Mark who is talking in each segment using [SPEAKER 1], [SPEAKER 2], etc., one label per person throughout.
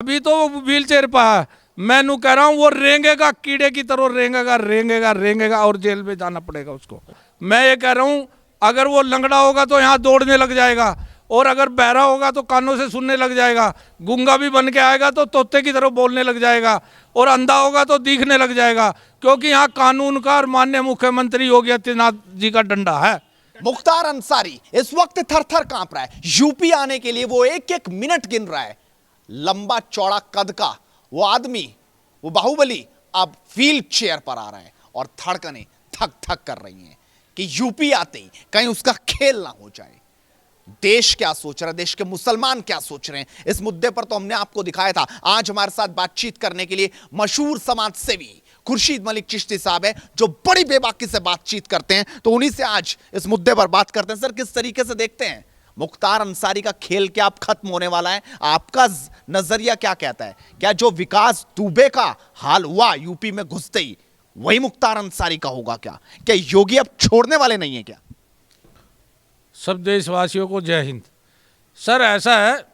[SPEAKER 1] अभी तो वो व्हील चेयर पर है। मैं नू कह रहा हूँ वो रेंगेगा, कीड़े की तरह रेंगेगा रेंगेगा रेंगेगा और जेल में जाना पड़ेगा उसको। मैं ये कह रहा हूँ अगर वो लंगड़ा होगा तो यहाँ दौड़ने लग जाएगा, और अगर बहरा होगा तो कानों से सुनने लग जाएगा, गूंगा भी बन के आएगा तो तोते की तरह बोलने लग जाएगा, और अंधा होगा तो दिखने लग जाएगा, क्योंकि यहाँ कानून का और माननीय मुख्यमंत्री योगी आदित्यनाथ जी का डंडा है।
[SPEAKER 2] मुख्तार अंसारी इस वक्त थर थर कांप रहा है। यूपी आने के लिए वो एक एक मिनट गिन रहा है। लंबा चौड़ा कद का वो आदमी, वो बाहुबली, अब व्हील चेयर पर आ रहा है और धड़कनें थक थक कर रही हैं कि यूपी आते ही कहीं उसका खेल ना हो जाए। देश क्या सोच रहा है, देश के मुसलमान क्या सोच रहे हैं, इस मुद्दे पर तो हमने आपको दिखाया था। आज हमारे साथ बातचीत करने के लिए मशहूर समाज सेवी खुर्शीद मलिक चिश्ती साहब है, जो बड़ी बेबाकी से बातचीत करते हैं, तो उन्हीं से आज इस मुद्दे पर बात करते हैं। सर, किस तरीके से देखते हैं मुख्तार अंसारी का खेल क्या अब खत्म होने वाला है? आपका नजरिया क्या कहता है? क्या जो विकास दुबे का हाल हुआ यूपी में घुसते ही, वही मुख्तार अंसारी का होगा? क्या योगी अब छोड़ने वाले नहीं है क्या?
[SPEAKER 1] सब देशवासियों को जय हिंद। सर, ऐसा है,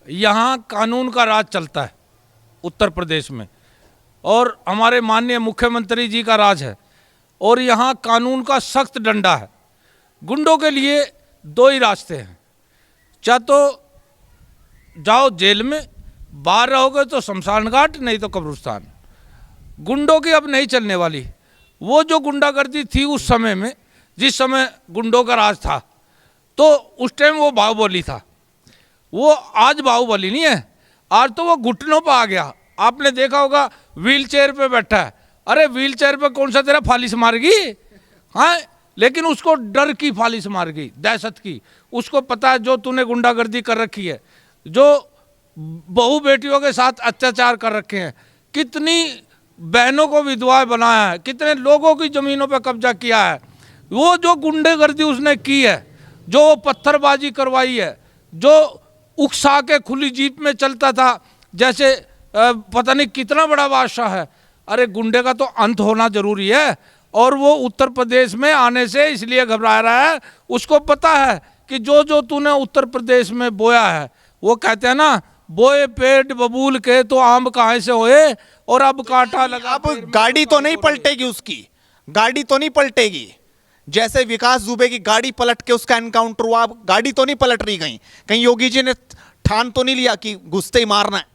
[SPEAKER 1] यहाँ कानून का राज चलता है उत्तर प्रदेश में, और हमारे माननीय मुख्यमंत्री जी का राज है, और यहाँ कानून का सख्त डंडा है। गुंडों के लिए दो ही रास्ते हैं, चाहे तो जाओ जेल में, बाहर रहोगे तो शमशान घाट, नहीं तो कब्रिस्तान। गुंडों की अब नहीं चलने वाली। वो जो गुंडागर्दी थी उस समय में, जिस समय गुंडों का राज था, तो उस टाइम वो बाहुबली था। वो आज बाहुबली नहीं है, आज तो वो घुटनों पर आ गया। आपने देखा होगा व्हील चेयर पे बैठा है। अरे व्हील चेयर पे कौन सा तेरा फालिश मार गई? हाँ, लेकिन उसको डर की फालिश मार गई, दहशत की। उसको पता है जो तूने गुंडागर्दी कर रखी है, जो बहू बेटियों के साथ अत्याचार कर रखे हैं, कितनी बहनों को विधवा बनाया है, कितने लोगों की ज़मीनों पर कब्जा किया है, वो जो गुंडागर्दी उसने की है, जो पत्थरबाजी करवाई है, जो उकसा के खुली जीप में चलता था जैसे पता नहीं कितना बड़ा बादशाह है। अरे गुंडे का तो अंत होना जरूरी है, और वो उत्तर प्रदेश में आने से इसलिए घबरा रहा है। उसको पता है कि जो जो तूने उत्तर प्रदेश में बोया है, वो कहते हैं ना, बोए पेट बबूल के तो आम कहाँ से होए, और अब कांटा लगा।
[SPEAKER 2] अब गाड़ी तो नहीं पलटेगी, उसकी गाड़ी तो नहीं पलटेगी। जैसे विकास दुबे की गाड़ी पलट के उसका एनकाउंटर हुआ, अब गाड़ी तो नहीं पलट रही। कहीं योगी जी ने ठान तो नहीं लिया कि घुसते ही मारना है?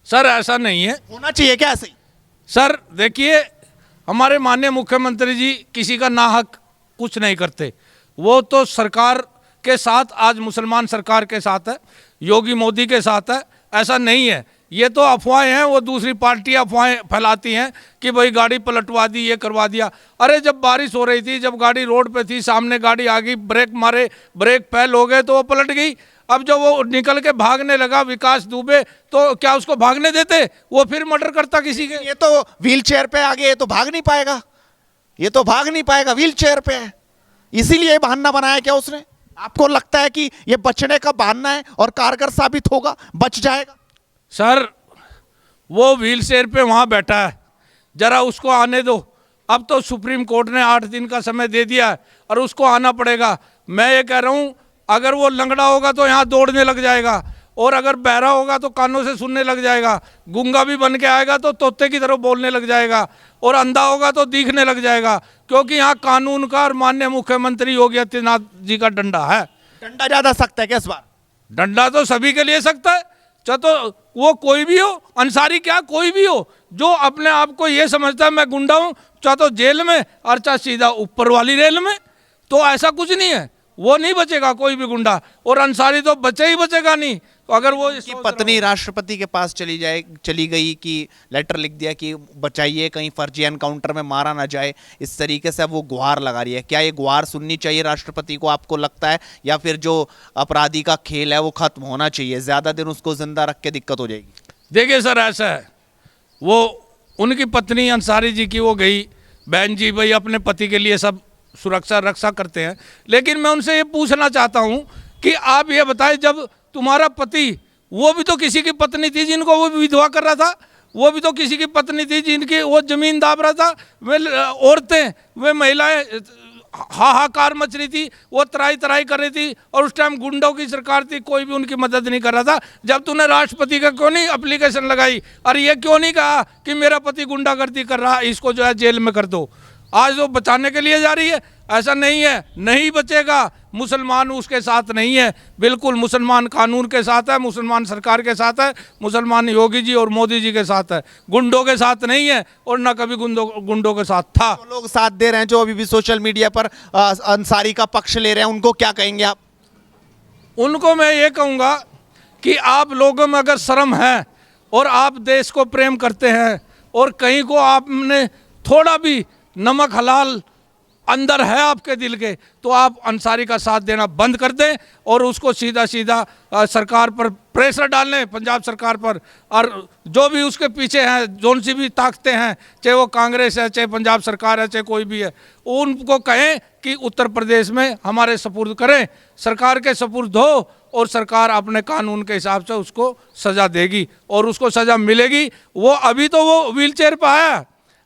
[SPEAKER 1] सर, ऐसा नहीं है।
[SPEAKER 2] होना चाहिए क्या ऐसे?
[SPEAKER 1] सर देखिए, हमारे माननीय मुख्यमंत्री जी किसी का नाहक कुछ नहीं करते। वो तो सरकार के साथ, आज मुसलमान सरकार के साथ है, योगी मोदी के साथ है। ऐसा नहीं है, ये तो अफवाहें हैं। वो दूसरी पार्टियां अफवाहें फैलाती हैं कि भाई गाड़ी पलटवा दी, ये करवा दिया। अरे जब बारिश हो रही थी, जब गाड़ी रोड पे थी, सामने गाड़ी आ गई, ब्रेक मारे, ब्रेक फेल हो गए तो वो पलट गई। अब जब वो निकल के भागने लगा विकास दुबे, तो क्या उसको भागने देते? वो फिर मर्डर करता किसी के।
[SPEAKER 2] ये तो व्हील चेयर पे आ गया, ये तो भाग नहीं पाएगा, ये तो भाग नहीं पाएगा, व्हील चेयर पे है। इसीलिए बहाना बनाया क्या उसने? आपको लगता है कि ये बचने का बहाना है और कारगर साबित होगा, बच जाएगा?
[SPEAKER 1] सर, वो व्हील चेयर पे वहाँ बैठा है, जरा उसको आने दो। अब तो सुप्रीम कोर्ट ने 8 दिन का समय दे दिया है, और उसको आना पड़ेगा। मैं ये कह रहा हूँ, अगर वो लंगड़ा होगा तो यहाँ दौड़ने लग जाएगा, और अगर बहरा होगा तो कानों से सुनने लग जाएगा, गूंगा भी बन के आएगा तो तोते की तरह बोलने लग जाएगा, और अंधा होगा तो दिखने लग जाएगा, क्योंकि यहाँ कानून का और माननीय मुख्यमंत्री योगी आदित्यनाथ जी का डंडा है।
[SPEAKER 2] डंडा ज्यादा सख्त है क्या इस बार?
[SPEAKER 1] डंडा तो सभी के लिए सकता है, चाहे तो वो कोई भी हो, अंसारी क्या कोई भी हो, जो अपने आप को ये समझता है मैं गुंडा हूँ, चाहे तो जेल में और चाहे सीधा ऊपर वाली रेल में। तो ऐसा कुछ नहीं है, वो नहीं बचेगा कोई भी गुंडा, और अंसारी तो बचे ही बचेगा नहीं। तो अगर वो
[SPEAKER 2] की पत्नी राष्ट्रपति के पास चली गई कि लेटर लिख दिया कि बचाइए, कहीं फर्जी एनकाउंटर में मारा ना जाए, इस तरीके से वो गुहार लगा रही है, क्या ये गुहार सुननी चाहिए राष्ट्रपति को, आपको लगता है? या फिर जो अपराधी का खेल है वो खत्म होना चाहिए, ज्यादा दिन उसको जिंदा रख के दिक्कत हो जाएगी?
[SPEAKER 1] देखिए सर, ऐसा है, वो उनकी पत्नी अंसारी जी की वो गई, बहन जी भाई अपने पति के लिए सब सुरक्षा रक्षा करते हैं, लेकिन मैं उनसे ये पूछना चाहता हूँ कि आप ये बताएं, जब तुम्हारा पति, वो भी तो किसी की पत्नी थी जिनको वो विधवा कर रहा था, वो भी तो किसी की पत्नी थी जिनकी वो जमीन दाब रहा था, वे औरतें, वे महिलाएं हाहाकार मच रही थी, वो तराई तराई कर रही थी, और उस टाइम गुंडों की सरकार थी, कोई भी उनकी मदद नहीं कर रहा था। जब तूने राष्ट्रपति का क्यों नहीं एप्लीकेशन लगाई, और ये क्यों नहीं कहा कि मेरा पति गुंडागर्दी कर रहा, इसको जो है जेल में कर दो। आज वो बचाने के लिए जा रही है, ऐसा नहीं है, नहीं बचेगा। मुसलमान उसके साथ नहीं है, बिल्कुल मुसलमान कानून के साथ है, मुसलमान सरकार के साथ है, मुसलमान योगी जी और मोदी जी के साथ है, गुंडों के साथ नहीं है, और ना कभी गुंडों के साथ था।
[SPEAKER 2] जो लोग साथ दे रहे हैं, जो अभी भी सोशल मीडिया पर अंसारी का पक्ष ले रहे हैं, उनको क्या कहेंगे आप?
[SPEAKER 1] उनको मैं ये कहूँगा कि आप लोगों में अगर शर्म है और आप देश को प्रेम करते हैं, और कहीं को आपने थोड़ा भी नमक हलाल अंदर है आपके दिल के, तो आप अंसारी का साथ देना बंद कर दें, और उसको सीधा सीधा सरकार पर प्रेशर डालें, पंजाब सरकार पर, और जो भी उसके पीछे हैं, जोन सी भी ताकतें हैं, चाहे वो कांग्रेस है, चाहे पंजाब सरकार है, चाहे कोई भी है, उनको कहें कि उत्तर प्रदेश में हमारे सपुर्द करें, सरकार के सपुर्द हो, और सरकार अपने कानून के हिसाब से उसको सज़ा देगी, और उसको सज़ा मिलेगी। वो अभी तो वो व्हील चेयर पर आया,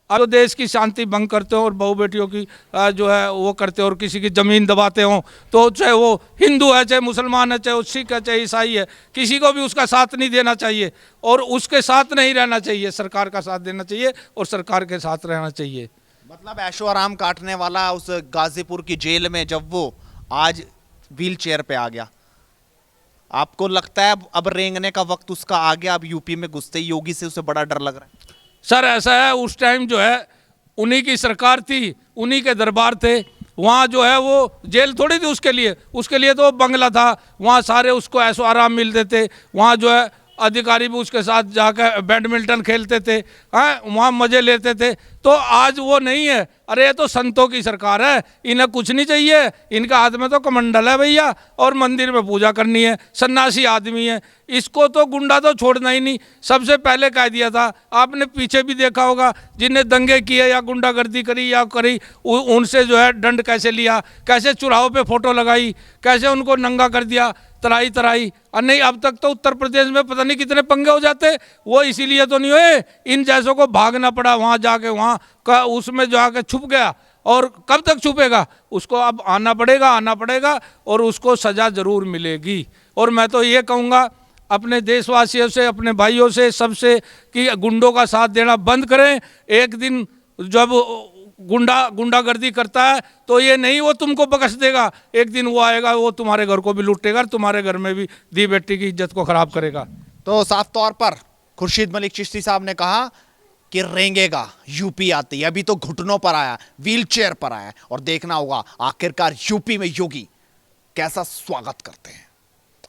[SPEAKER 1] अब तो देश की शांति भंग करते हो और बहू बेटियों की जो है वो करते हो, और किसी की ज़मीन दबाते हो, तो चाहे वो हिंदू है, चाहे मुसलमान है, चाहे वो सिख है, चाहे ईसाई है, किसी को भी उसका साथ नहीं देना चाहिए, और उसके साथ नहीं रहना चाहिए, सरकार का साथ देना चाहिए और सरकार के साथ रहना चाहिए।
[SPEAKER 2] मतलब ऐशो आराम काटने वाला उस गाजीपुर की जेल में जब वो आज व्हील चेयर पे आ गया, आपको लगता है अब रेंगने का वक्त उसका आ गया? अब यूपी में घुसते ही योगी से उसे बड़ा डर लग रहा है?
[SPEAKER 1] सर ऐसा है, उस टाइम जो है उन्हीं की सरकार थी, उन्हीं के दरबार थे, वहाँ जो है वो जेल थोड़ी थी उसके लिए तो बंगला था, वहाँ सारे उसको ऐसो आराम मिलते थे, वहाँ जो है अधिकारी भी उसके साथ जाकर बैडमिंटन खेलते थे, हाँ वहाँ मज़े लेते थे। तो आज वो नहीं है। अरे ये तो संतों की सरकार है, इन्हें कुछ नहीं चाहिए, इनका हाथ में तो कमंडल है भैया, और मंदिर में पूजा करनी है, सन्यासी आदमी है, इसको तो गुंडा तो छोड़ना ही नहीं। सबसे पहले कह दिया था, आपने पीछे भी देखा होगा, जिनने दंगे किए या गुंडागर्दी करी या करी, उनसे जो है दंड कैसे लिया, कैसे चुराहों पे फोटो लगाई, कैसे उनको नंगा कर दिया, तराई तराई। और नहीं, अब तक तो उत्तर प्रदेश में पता नहीं कितने पंगे हो जाते, वो इसीलिए तो नहीं हुए, इन जैसों को भागना पड़ा वहाँ जाके, वहाँ का उसमें जाके छुप गया, और कब तक छुपेगा, उसको अब आना पड़ेगा, और उसको सज़ा ज़रूर मिलेगी। और मैं तो ये कहूँगा अपने देशवासियों से, अपने भाइयों से, सबसे, कि गुंडों का साथ देना बंद करें। एक दिन जब गुंडागर्दी करता है तो ये नहीं वो तुमको बख्श देगा, एक दिन वो आएगा, वो तुम्हारे घर को भी लूटेगा, तुम्हारे घर में भी दी बेटी की इज्जत को खराब करेगा।
[SPEAKER 2] तो साफ तौर पर खुर्शीद मलिक चिश्ती साहब ने कहा कि रेंगेगा यूपी आते ही, अभी तो घुटनों पर आया, व्हील चेयर पर आया, और देखना होगा आखिरकार यूपी में योगी कैसा स्वागत करते हैं।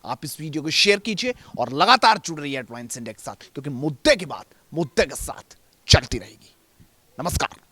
[SPEAKER 2] आप इस वीडियो को शेयर कीजिए और लगातार जुड़ रही है एडवांस इंडिया के साथ, क्योंकि मुद्दे की बात मुद्दे के साथ चलती रहेगी। नमस्कार।